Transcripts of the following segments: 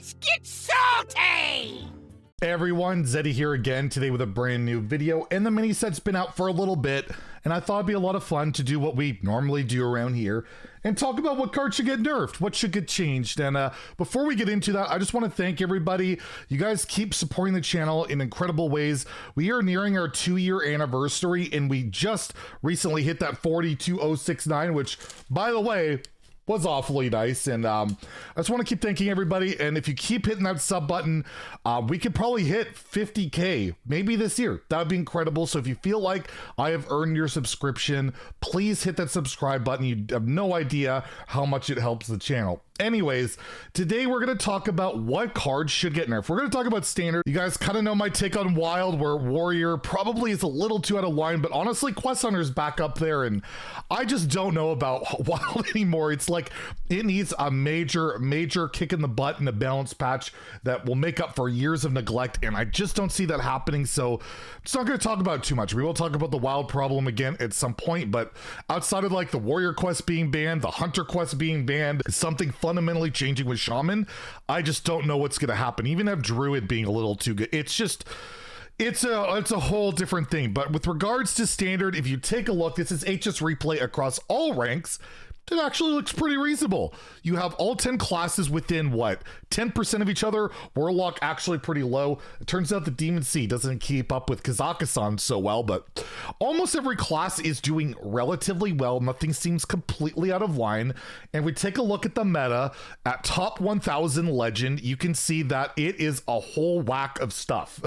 Let's get salty! Hey everyone, Zeddy here again today with a brand new video, and the mini set's been out for a little bit, and I thought it'd be a lot of fun to do what we normally do around here and talk about what cards should get nerfed, what should get changed. And before we get into that, I just want to thank everybody. You guys keep supporting the channel in incredible ways. We are nearing our 2-year anniversary, and we just recently hit that 42069, which, by the way, was awfully nice. And I just want to keep thanking everybody, and if you keep hitting that sub button, we could probably hit 50k maybe this year. That would be incredible. So if you feel like I have earned your subscription, please hit that subscribe button. You have no idea how much it helps the channel. Anyways, today we're going to talk about what cards should get nerfed. We're going to talk about standard. You guys kind of know my take on Wild, where Warrior probably is a little too out of line, but honestly, Quest Hunter's back up there, and I just don't know about Wild anymore. It's like it needs a major kick in the butt and a balance patch that will make up for years of neglect, and I just don't see that happening. So it's not going to talk about it too much. We will talk about the Wild problem again at some point, but outside of like the Warrior quest being banned, the Hunter quest being banned, something fundamentally changing with Shaman, I just don't know what's going to happen. Even have Druid being a little too good. It's just, it's a whole different thing. But with regards to standard, if you take a look, this is HS replay across all ranks. It actually looks pretty reasonable. You have all 10 classes within what, 10% of each other. Warlock actually pretty low. It turns out the Demon Sea doesn't keep up with Kazakhstan so well, but almost every class is doing relatively well. Nothing seems completely out of line. And we take a look at the meta at top 1000 legend, you can see that it is a whole whack of stuff.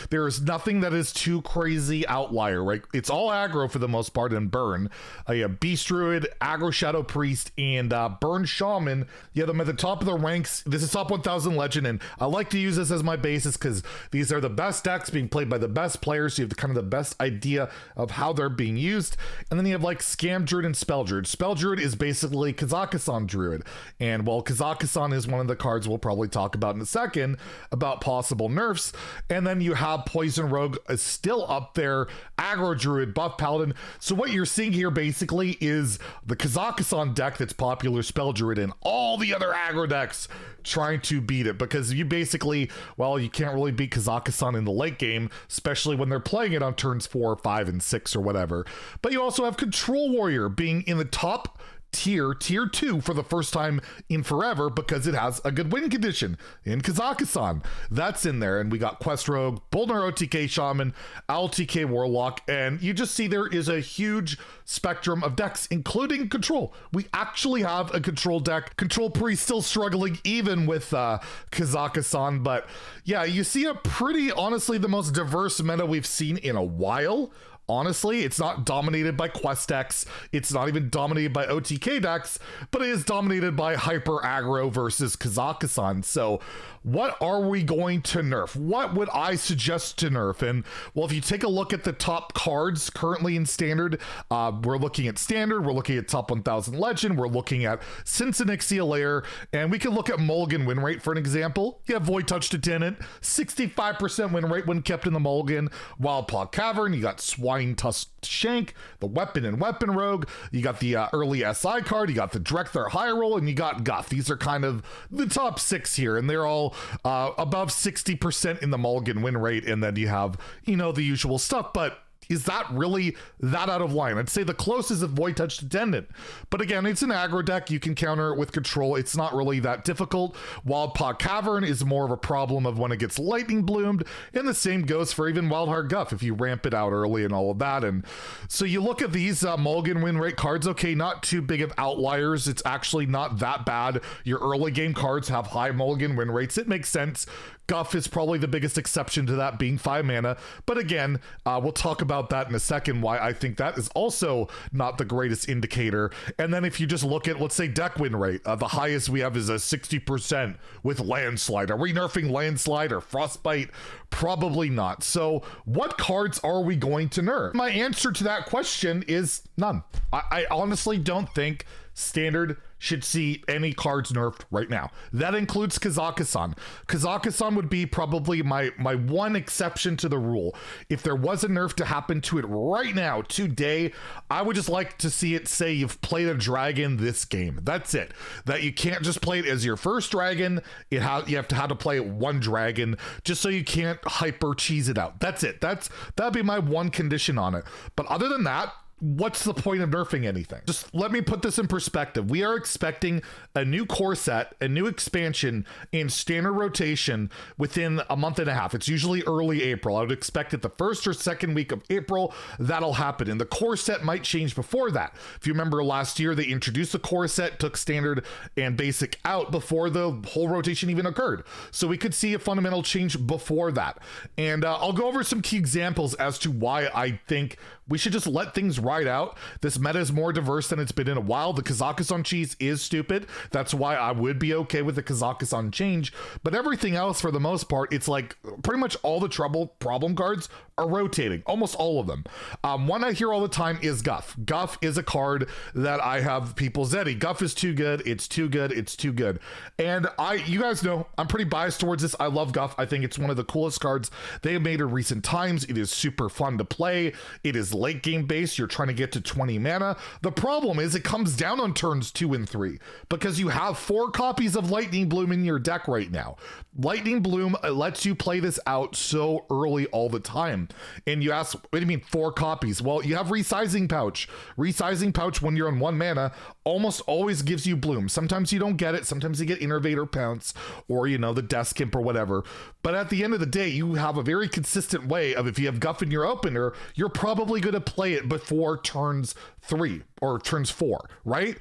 There is nothing that is too crazy outlier, right? It's all aggro for the most part and burn. Yeah, Beast Druid, aggro Shadow Priest, and Burn Shaman. Yeah, them at the top of the ranks. This is top 1000 legend, and I like to use this as my basis because these are the best decks being played by the best players, so you have kind of the best idea of how they're being used. And then you have like Scam Druid and Spell Druid. Spell Druid is basically Kazakhstan Druid, and while Kazakhstan is one of the cards we'll probably talk about in a second about possible nerfs. And then you have Poison Rogue is still up there, Aggro Druid, Buff Paladin. So what you're seeing here basically is the Kazakhstan deck that's popular, Spell Druid, and all the other aggro decks trying to beat it, because you basically, well, you can't really beat Kazakhstan in the late game, especially when they're playing it on turns 4, 5, and 6 or whatever. But you also have Control Warrior being in the top tier 2 for the first time in forever because it has a good win condition in Kazakhstan. That's in there. And we got Quest Rogue, Boulder OTK Shaman, LTK Warlock, and you just see there is a huge spectrum of decks, including Control. We actually have a Control deck. Control Priest still struggling even with Kazakhstan, but yeah, you see a pretty, honestly, the most diverse meta we've seen in a while. Honestly, it's not dominated by quest decks. It's not even dominated by OTK decks, but it is dominated by hyper aggro versus Kazakhstan. So what are we going to nerf? What would I suggest to nerf? And well, if you take a look at the top cards currently in standard, we're looking at standard, we're looking at top 1000 legend, we're looking at Cincinnati Lair, and we can look at Mulligan win rate for an example. You have Void Touch Detonant, 65% win rate when kept in the Mulligan. Wildpaw Cavern, you got Swine Tusk Shank, the Weapon and Weapon Rogue, you got the early SI card, you got the Director High Roll, and you got Guff. These are kind of the top 6 here, and they're all above 60% in the Mulligan win rate, and then you have, you know, the usual stuff. But is that really that out of line? I'd say the closest is Void Touch Detonant. But again, it's an aggro deck. You can counter it with Control. It's not really that difficult. Wildpaw Cavern is more of a problem of when it gets Lightning Bloomed. And the same goes for even Wildheart Guff if you ramp it out early and all of that. And so you look at these Mulligan win rate cards. Okay, not too big of outliers. It's actually not that bad. Your early game cards have high Mulligan win rates. It makes sense. Guff is probably the biggest exception to that, being 5 mana. But again, we'll talk about that in a second, why I think that is also not the greatest indicator. And then if you just look at, let's say, deck win rate, the highest we have is a 60% with Landslide. Are we nerfing Landslide or Frostbite? Probably not. So what cards are we going to nerf? My answer to that question is none. I honestly don't think standard should see any cards nerfed right now. That includes Kazakhstan. Kazakhstan would be probably my one exception to the rule. If there was a nerf to happen to it right now, today, I would just like to see it say you've played a dragon this game. That's it. That you can't just play it as your first dragon. You have to play it one dragon, just so you can't hyper cheese it out. That's it. That'd be my one condition on it. But other than that, what's the point of nerfing anything? Just let me put this in perspective. We are expecting a new core set, a new expansion in standard rotation within a month and a half. It's usually early April. I would expect it the first or second week of April, that'll happen. And the core set might change before that. If you remember last year, they introduced the core set, took standard and basic out before the whole rotation even occurred. So we could see a fundamental change before that. And I'll go over some key examples as to why I think we should just let things ride out. This meta is more diverse than it's been in a while. The Kazakhstan cheese is stupid. That's why I would be okay with the Kazakhstan change. But everything else, for the most part, it's like pretty much all the problem cards are rotating. Almost all of them. One I hear all the time is Guff. Guff is a card that I have people Zeddy. Guff is too good. It's too good. It's too good. And you guys know, I'm pretty biased towards this. I love Guff. I think it's one of the coolest cards they have made in recent times. It is super fun to play. It is late game based. You're trying to get to 20 mana. The problem is it comes down on turns 2 and 3 because you have 4 copies of Lightning Bloom in your deck right now. Lightning Bloom lets you play this out so early all the time. And you ask, what do you mean 4 copies? Well, you have Resizing Pouch. Resizing Pouch, when you're on 1 mana, almost always gives you Bloom. Sometimes you don't get it. Sometimes you get Innervator Pounce or, you know, the Desk Imp or whatever. But at the end of the day, you have a very consistent way of, if you have Guff in your opener, you're probably going to play it before turns 3 or turns 4, right?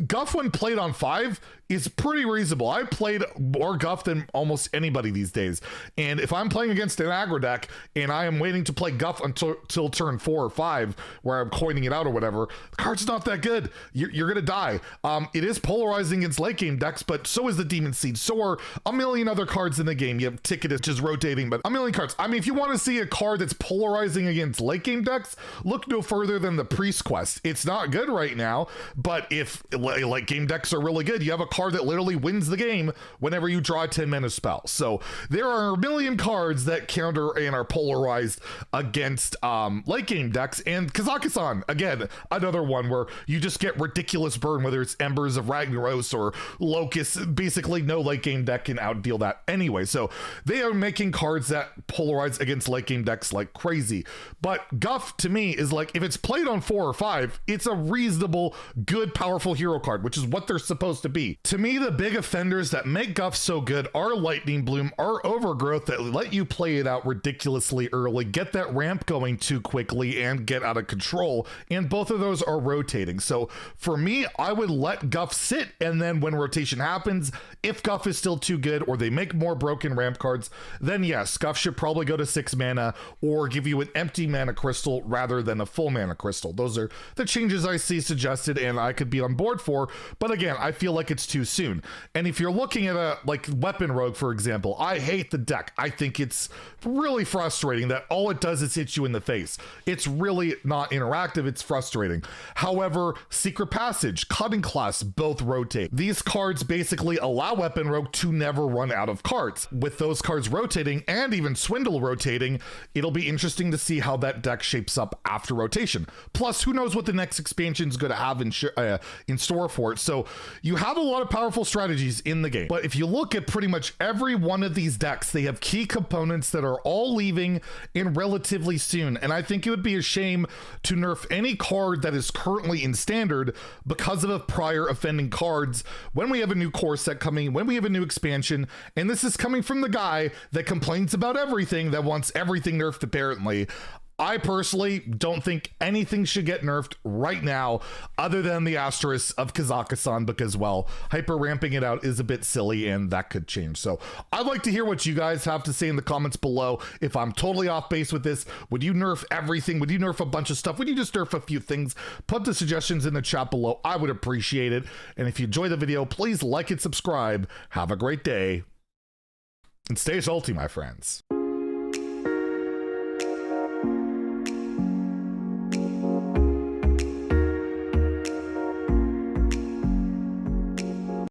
Guff, when played on 5, is pretty reasonable. I played more Guff than almost anybody these days. And if I'm playing against an aggro deck and I am waiting to play Guff until turn 4 or 5, where I'm coining it out or whatever, the card's not that good. You're going to die. It is polarizing against late game decks, but so is the Demon Seed. So are a million other cards in the game. You have Ticket, which is rotating, but a million cards. I mean, if you want to see a card that's polarizing against late game decks, look no further than the Priest Quest. It's not good right now, but if late game decks are really good, you have a card that literally wins the game whenever you draw a 10 mana spell. So there are a million cards that counter and are polarized against late game decks. And Kazakhstan, again, another one where you just get ridiculous burn, whether it's Embers of Ragnaros or Locust. Basically no late game deck can outdeal that anyway. So they are making cards that polarize against late game decks like crazy. But Guff, to me, is like, if it's played on 4 or 5, it's a reasonable, good, powerful hero card, which is what they're supposed to be. To me, the big offenders that make Guff so good are Lightning Bloom, are Overgrowth, that let you play it out ridiculously early, get that ramp going too quickly, and get out of control. And both of those are rotating. So for me, I would let Guff sit, and then when rotation happens, if Guff is still too good or they make more broken ramp cards, then yes, Guff should probably go to 6 mana or give you an empty mana crystal rather than a full mana crystal. Those are the changes I see suggested and I could be on board for. But again, I feel like it's too soon. And if you're looking at a like Weapon Rogue, for example, I hate the deck. I think it's really frustrating that all it does is hit you in the face. It's really not interactive. It's frustrating. However, Secret Passage, Cutting Class both rotate. These cards basically allow Weapon Rogue to never run out of cards. With those cards rotating and even Swindle rotating, it'll be interesting to see how that deck shapes up after rotation. Plus, who knows what the next expansion is going to have in store for it. So you have a lot of powerful strategies in the game. But if you look at pretty much every one of these decks, they have key components that are all leaving in relatively soon. And I think it would be a shame to nerf any card that is currently in standard because of a prior offending cards when we have a new core set coming, when we have a new expansion. And this is coming from the guy that complains about everything, that wants everything nerfed apparently. I personally don't think anything should get nerfed right now other than the asterisk of Kazakhstan because, well, hyper ramping it out is a bit silly and that could change. So I'd like to hear what you guys have to say in the comments below. If I'm totally off base with this, would you nerf everything? Would you nerf a bunch of stuff? Would you just nerf a few things? Put the suggestions in the chat below. I would appreciate it. And if you enjoy the video, please like and subscribe. Have a great day and stay salty, my friends.